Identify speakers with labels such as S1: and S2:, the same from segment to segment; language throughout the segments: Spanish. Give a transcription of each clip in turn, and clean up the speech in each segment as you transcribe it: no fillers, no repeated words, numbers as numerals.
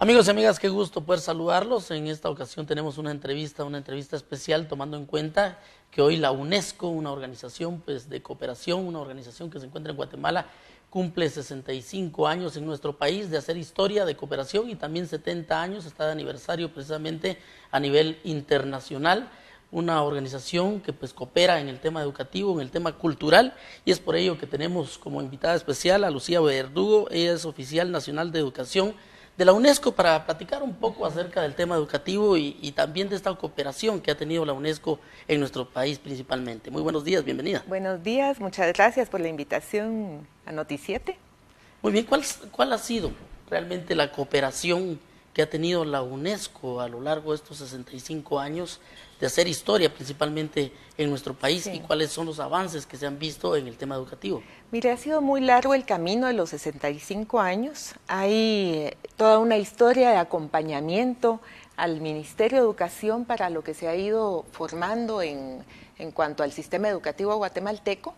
S1: Amigos y amigas, qué gusto poder saludarlos. En esta ocasión tenemos una entrevista especial, tomando en cuenta que hoy la UNESCO, una organización de cooperación, una organización que se encuentra en Guatemala, cumple 65 años en nuestro país de hacer historia de cooperación y también 70 años, está de aniversario precisamente a nivel internacional. Una organización que coopera en el tema educativo, en el tema cultural, y es por ello que tenemos como invitada especial a Lucía Verdugo. Ella es oficial nacional de educación de la UNESCO, para platicar un poco acerca del tema educativo y también de esta cooperación que ha tenido la UNESCO en nuestro país principalmente. Muy buenos días, bienvenida.
S2: Buenos días, muchas gracias por la invitación a Noticiete.
S1: Muy bien, ¿cuál ha sido realmente la cooperación que ha tenido la UNESCO a lo largo de estos 65 años de hacer historia principalmente en nuestro país, y cuáles son los avances que se han visto en el tema educativo?
S2: Mire, ha sido muy largo el camino de los 65 años. Hay toda una historia de acompañamiento al Ministerio de Educación para lo que se ha ido formando en cuanto al sistema educativo guatemalteco.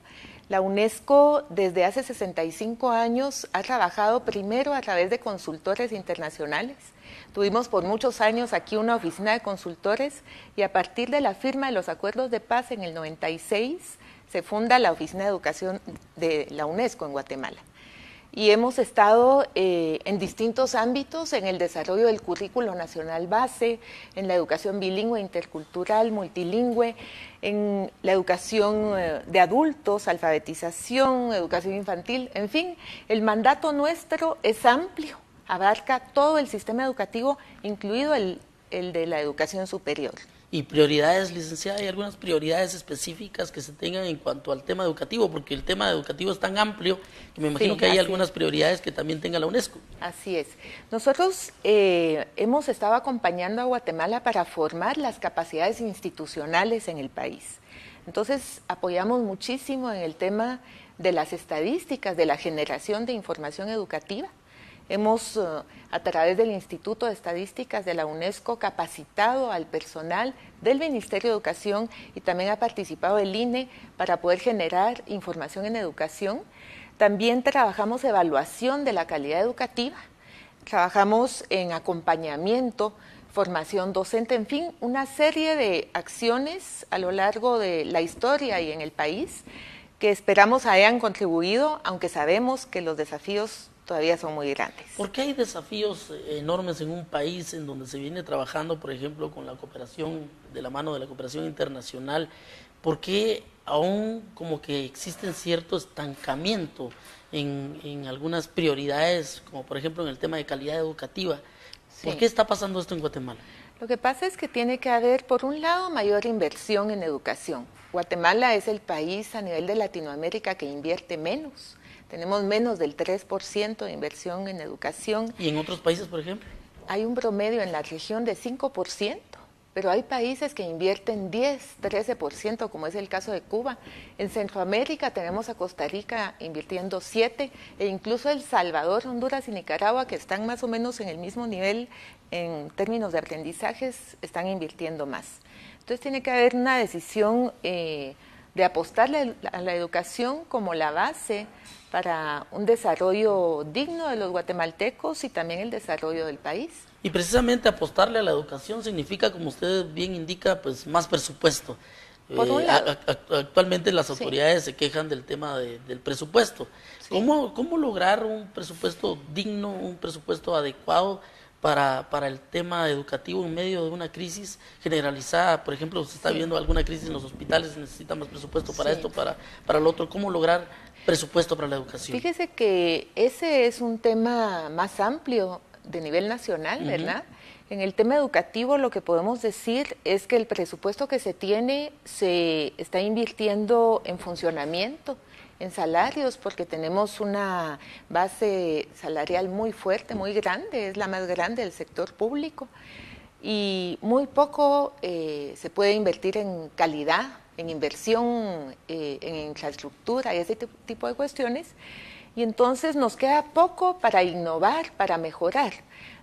S2: La UNESCO desde hace 65 años ha trabajado primero a través de consultores internacionales. Tuvimos por muchos años aquí una oficina de consultores y a partir de la firma de los acuerdos de paz en el 96 se funda la Oficina de Educación de la UNESCO en Guatemala. Y hemos estado en distintos ámbitos, en el desarrollo del currículo nacional base, en la educación bilingüe, intercultural, multilingüe, en la educación de adultos, alfabetización, educación infantil, en fin, el mandato nuestro es amplio, abarca todo el sistema educativo, incluido el de la educación superior.
S1: Y prioridades, licenciada, ¿hay algunas prioridades específicas que se tengan en cuanto al tema educativo? Porque el tema educativo es tan amplio que me imagino que hay algunas prioridades que también tenga la UNESCO.
S2: Así es. Nosotros hemos estado acompañando a Guatemala para formar las capacidades institucionales en el país. Entonces, apoyamos muchísimo en el tema de las estadísticas, de la generación de información educativa. Hemos, a través del Instituto de Estadísticas de la UNESCO, capacitado al personal del Ministerio de Educación y también ha participado el INE para poder generar información en educación. También trabajamos evaluación de la calidad educativa, trabajamos en acompañamiento, formación docente, en fin, una serie de acciones a lo largo de la historia y en el país que esperamos hayan contribuido, aunque sabemos que los desafíos todavía son muy grandes.
S1: ¿Por qué hay desafíos enormes en un país en donde se viene trabajando, por ejemplo, con la cooperación, de la mano de la cooperación internacional? ¿Por qué aún como que existen cierto estancamiento en algunas prioridades, como por ejemplo en el tema de calidad educativa? ¿Por qué está pasando esto en Guatemala?
S2: Lo que pasa es que tiene que haber, por un lado, mayor inversión en educación. Guatemala es el país a nivel de Latinoamérica que invierte menos. Tenemos menos del 3% de inversión en educación.
S1: ¿Y en otros países, por ejemplo?
S2: Hay un promedio en la región de 5%, pero hay países que invierten 10, 13%, como es el caso de Cuba. En Centroamérica tenemos a Costa Rica invirtiendo 7%, e incluso El Salvador, Honduras y Nicaragua, que están más o menos en el mismo nivel en términos de aprendizajes, están invirtiendo más. Entonces tiene que haber una decisión de apostarle a la educación como la base para un desarrollo digno de los guatemaltecos y también el desarrollo del país.
S1: Y precisamente apostarle a la educación significa, como usted bien indica, más presupuesto.
S2: Por un lado.
S1: Actualmente las autoridades se quejan del tema del presupuesto. Sí. ¿Cómo lograr un presupuesto digno, un presupuesto adecuado para el tema educativo en medio de una crisis generalizada? Por ejemplo, se está viendo alguna crisis en los hospitales, se necesita más presupuesto para esto, para lo otro. ¿Cómo lograr presupuesto para la educación?
S2: Fíjese que ese es un tema más amplio de nivel nacional, ¿verdad? En el tema educativo lo que podemos decir es que el presupuesto que se tiene se está invirtiendo en funcionamiento, en salarios, porque tenemos una base salarial muy fuerte, muy grande, es la más grande del sector público, y muy poco se puede invertir en calidad, en inversión, en infraestructura y ese tipo de cuestiones, y entonces nos queda poco para innovar, para mejorar.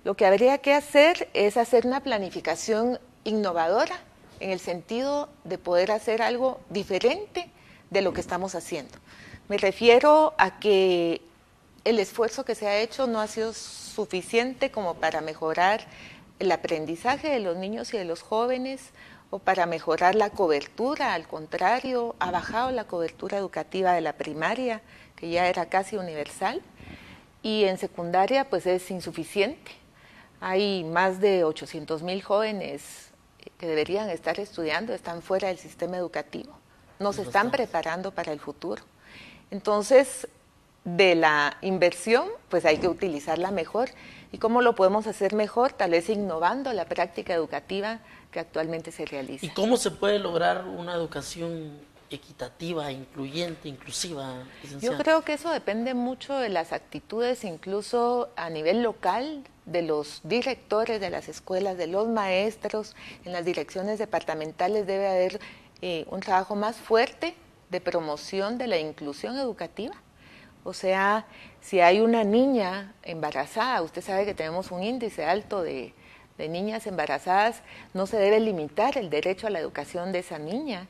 S2: Lo que habría que hacer es hacer una planificación innovadora en el sentido de poder hacer algo diferente de lo que estamos haciendo. Me refiero a que el esfuerzo que se ha hecho no ha sido suficiente como para mejorar el aprendizaje de los niños y de los jóvenes o para mejorar la cobertura. Al contrario, ha bajado la cobertura educativa de la primaria, que ya era casi universal, y en secundaria pues es insuficiente. Hay más de 800,000 jóvenes que deberían estar estudiando, están fuera del sistema educativo, no se están preparando para el futuro. Entonces, de la inversión, pues hay que utilizarla mejor. ¿Y cómo lo podemos hacer mejor? Tal vez innovando la práctica educativa que actualmente se realiza.
S1: ¿Y cómo se puede lograr una educación equitativa, incluyente, inclusiva, licenciada?
S2: Yo creo que eso depende mucho de las actitudes, incluso a nivel local, de los directores de las escuelas, de los maestros. En las direcciones departamentales debe haber un trabajo más fuerte de promoción de la inclusión educativa. O sea, si hay una niña embarazada, usted sabe que tenemos un índice alto de niñas embarazadas, no se debe limitar el derecho a la educación de esa niña,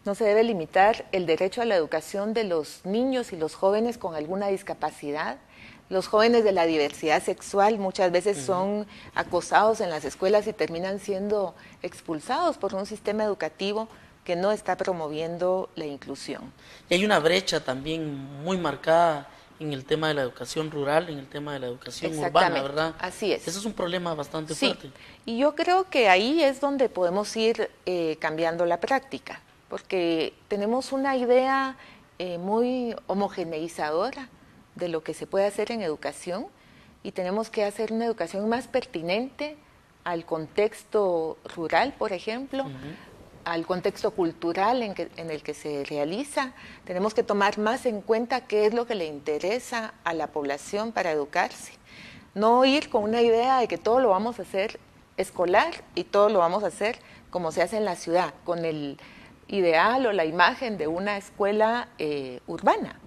S2: no se debe limitar el derecho a la educación de los niños y los jóvenes con alguna discapacidad. Los jóvenes de la diversidad sexual muchas veces son acosados en las escuelas y terminan siendo expulsados por un sistema educativo que no está promoviendo la inclusión.
S1: Y hay una brecha también muy marcada en el tema de la educación rural, en el tema de la educación urbana, ¿verdad?
S2: Así es.
S1: Eso es un problema bastante fuerte.
S2: Y yo creo que ahí es donde podemos ir cambiando la práctica, porque tenemos una idea muy homogeneizadora de lo que se puede hacer en educación y tenemos que hacer una educación más pertinente al contexto rural, por ejemplo, al contexto cultural en el que se realiza. Tenemos que tomar más en cuenta qué es lo que le interesa a la población para educarse. No ir con una idea de que todo lo vamos a hacer escolar y todo lo vamos a hacer como se hace en la ciudad, con el ideal o la imagen de una escuela urbana.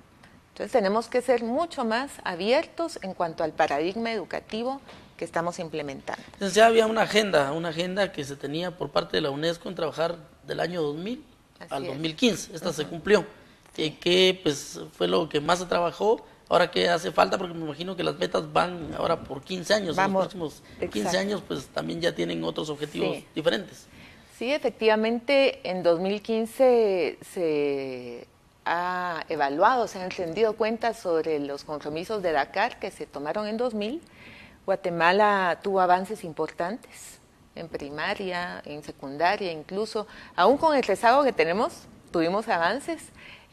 S2: Entonces tenemos que ser mucho más abiertos en cuanto al paradigma educativo que estamos implementando.
S1: Entonces ya había una agenda que se tenía por parte de la UNESCO en trabajar del año 2000 al 2015. Esta se cumplió. ¿Qué pues, fue lo que más se trabajó? Ahora, ¿qué hace falta? Porque me imagino que las metas van ahora por 15 años.
S2: Vamos,
S1: en los próximos 15 años pues también ya tienen otros objetivos diferentes.
S2: Sí, efectivamente, en 2015 se ha evaluado, se han rendido cuentas sobre los compromisos de Dakar que se tomaron en 2000. Guatemala tuvo avances importantes en primaria, en secundaria, incluso, aún con el rezago que tenemos, tuvimos avances.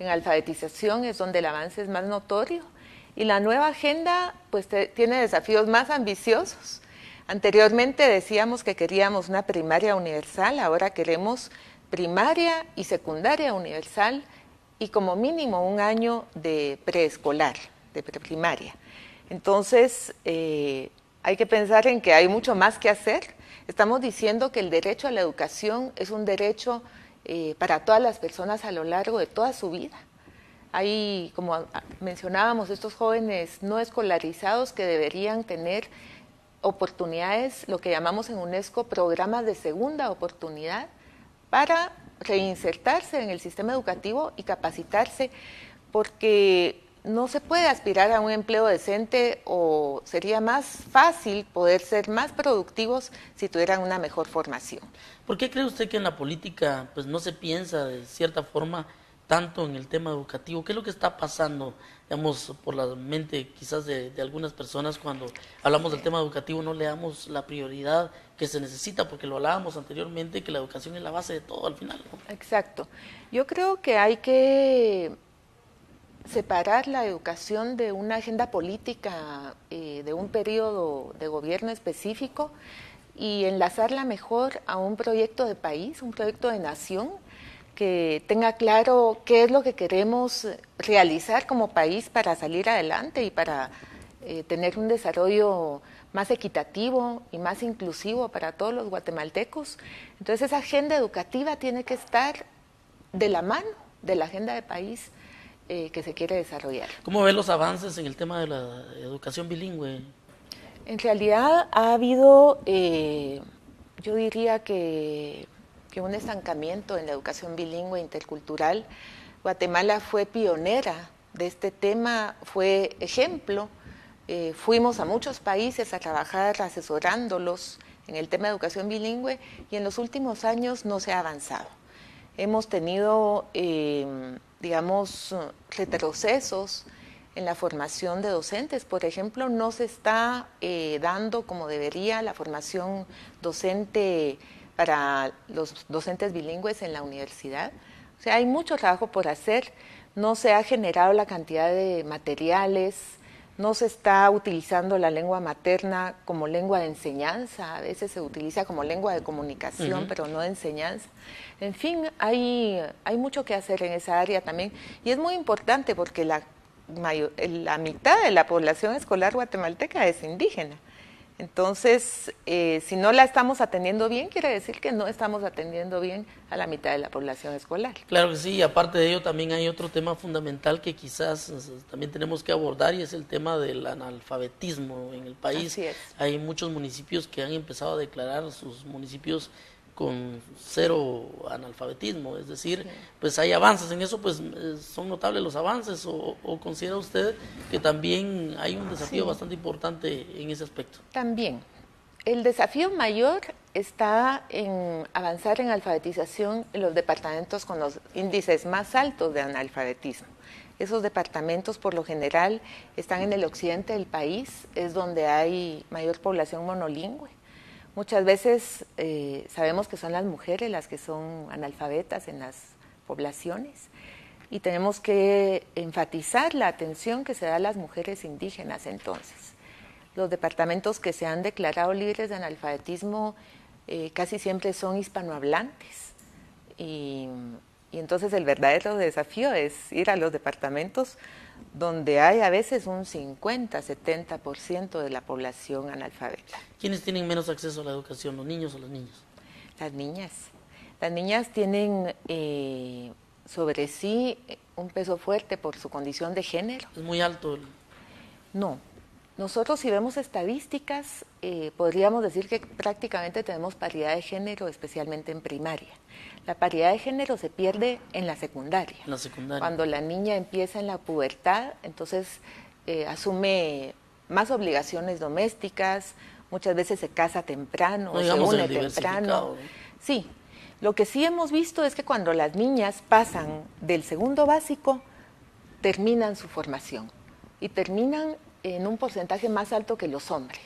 S2: En alfabetización es donde el avance es más notorio. Y la nueva agenda pues tiene desafíos más ambiciosos. Anteriormente decíamos que queríamos una primaria universal, ahora queremos primaria y secundaria universal y como mínimo un año de preescolar, de preprimaria. Entonces, hay que pensar en que hay mucho más que hacer. Estamos diciendo que el derecho a la educación es un derecho para todas las personas a lo largo de toda su vida. Hay, como mencionábamos, estos jóvenes no escolarizados que deberían tener oportunidades, lo que llamamos en UNESCO programas de segunda oportunidad, para reinsertarse en el sistema educativo y capacitarse, porque no se puede aspirar a un empleo decente o sería más fácil poder ser más productivos si tuvieran una mejor formación.
S1: ¿Por qué cree usted que en la política pues no se piensa de cierta forma tanto en el tema educativo? ¿Qué es lo que está pasando, digamos, por la mente quizás de algunas personas cuando hablamos del tema educativo? No le damos la prioridad que se necesita, porque lo hablábamos anteriormente, que la educación es la base de todo al final, ¿no?
S2: Exacto. Yo creo que hay que separar la educación de una agenda política, de un periodo de gobierno específico y enlazarla mejor a un proyecto de país, un proyecto de nación, que tenga claro qué es lo que queremos realizar como país para salir adelante y para tener un desarrollo más equitativo y más inclusivo para todos los guatemaltecos. Entonces esa agenda educativa tiene que estar de la mano de la agenda de país que se quiere desarrollar.
S1: ¿Cómo ve los avances en el tema de la educación bilingüe?
S2: En realidad ha habido, yo diría que un estancamiento en la educación bilingüe intercultural. Guatemala fue pionera de este tema, fue ejemplo fuimos a muchos países a trabajar asesorándolos en el tema de educación bilingüe y en los últimos años no se ha avanzado. Hemos tenido, digamos, retrocesos en la formación de docentes. Por ejemplo, no se está dando como debería la formación docente para los docentes bilingües en la universidad. O sea, hay mucho trabajo por hacer, no se ha generado la cantidad de materiales, no se está utilizando la lengua materna como lengua de enseñanza, a veces se utiliza como lengua de comunicación, pero no de enseñanza. En fin, hay mucho que hacer en esa área también, y es muy importante porque la mitad de la población escolar guatemalteca es indígena. Entonces, si no la estamos atendiendo bien, quiere decir que no estamos atendiendo bien a la mitad de la población escolar.
S1: Claro que sí, y aparte de ello también hay otro tema fundamental que quizás también tenemos que abordar, y es el tema del analfabetismo en el país.
S2: Así es.
S1: Hay muchos municipios que han empezado a declarar sus municipios con cero analfabetismo, es decir, pues hay avances en eso, pues son notables los avances, o considera usted que también hay un desafío bastante importante en ese aspecto.
S2: También, el desafío mayor está en avanzar en alfabetización en los departamentos con los índices más altos de analfabetismo. Esos departamentos por lo general están en el occidente del país, es donde hay mayor población monolingüe. Muchas veces sabemos que son las mujeres las que son analfabetas en las poblaciones y tenemos que enfatizar la atención que se da a las mujeres indígenas. Entonces, los departamentos que se han declarado libres de analfabetismo casi siempre son hispanohablantes y entonces el verdadero desafío es ir a los departamentos donde hay a veces un 50-70% de la población analfabeta.
S1: ¿Quiénes tienen menos acceso a la educación, los niños o las niñas?
S2: Las niñas. Las niñas tienen sobre sí un peso fuerte por su condición de género.
S1: ¿Es muy alto?
S2: No. Nosotros, si vemos estadísticas, podríamos decir que prácticamente tenemos paridad de género, especialmente en primaria. La paridad de género se pierde en la secundaria.
S1: En la secundaria.
S2: Cuando la niña empieza en la pubertad, entonces asume más obligaciones domésticas, muchas veces se casa temprano,
S1: no,
S2: se une temprano. Sí, lo que sí hemos visto es que cuando las niñas pasan del segundo básico, terminan su formación y terminan en un porcentaje más alto que los hombres.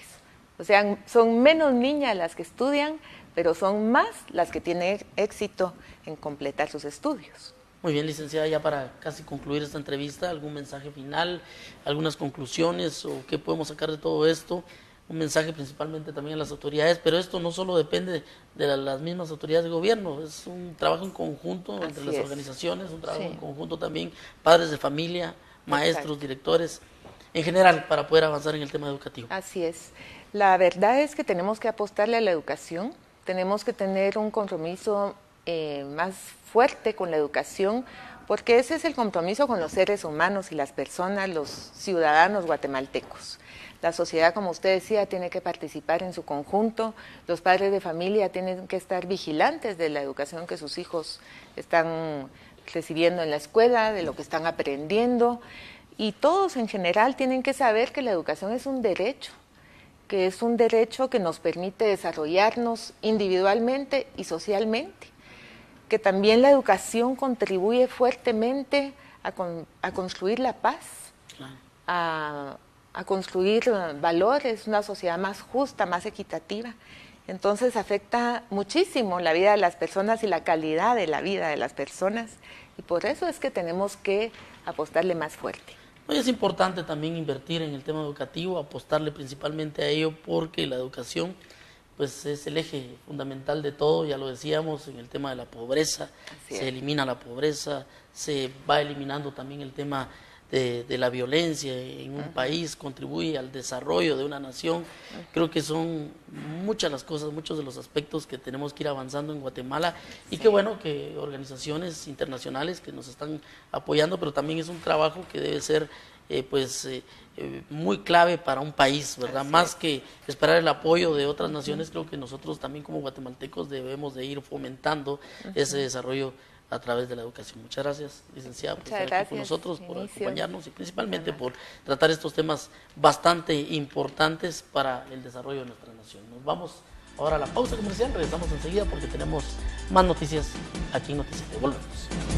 S2: O sea, son menos niñas las que estudian, pero son más las que tienen éxito en completar sus estudios.
S1: Muy bien, licenciada, ya para casi concluir esta entrevista, ¿algún mensaje final, algunas conclusiones o qué podemos sacar de todo esto? Un mensaje principalmente también a las autoridades, pero esto no solo depende de las mismas autoridades de gobierno, es un trabajo en conjunto entre las organizaciones, un trabajo en conjunto también, padres de familia, maestros, directores, en general, para poder avanzar en el tema educativo.
S2: Así es. La verdad es que tenemos que apostarle a la educación, tenemos que tener un compromiso más fuerte con la educación, porque ese es el compromiso con los seres humanos y las personas, los ciudadanos guatemaltecos. La sociedad, como usted decía, tiene que participar en su conjunto, los padres de familia tienen que estar vigilantes de la educación que sus hijos están recibiendo en la escuela, de lo que están aprendiendo, y todos en general tienen que saber que la educación es un derecho, que es un derecho que nos permite desarrollarnos individualmente y socialmente, que también la educación contribuye fuertemente a construir la paz, a construir valores, una sociedad más justa, más equitativa. Entonces afecta muchísimo la vida de las personas y la calidad de la vida de las personas, y por eso es que tenemos que apostarle más fuerte.
S1: Es importante también invertir en el tema educativo, apostarle principalmente a ello, porque la educación pues es el eje fundamental de todo, ya lo decíamos, en el tema de la pobreza, se elimina la pobreza, se va eliminando también el tema de la violencia en un país, contribuye al desarrollo de una nación. Creo que son muchas las cosas, muchos de los aspectos que tenemos que ir avanzando en Guatemala, y qué bueno que organizaciones internacionales que nos están apoyando, pero también es un trabajo que debe ser muy clave para un país, ¿verdad? Más que esperar el apoyo de otras naciones, creo que nosotros también como guatemaltecos debemos de ir fomentando ese desarrollo a través de la educación. Muchas gracias, licenciada, por
S2: Muchas
S1: estar aquí con
S2: gracias,
S1: nosotros, por
S2: Inicio.
S1: acompañarnos y principalmente por tratar estos temas bastante importantes para el desarrollo de nuestra nación. Nos vamos ahora a la pausa comercial, regresamos enseguida porque tenemos más noticias aquí en Noticias. Volvemos.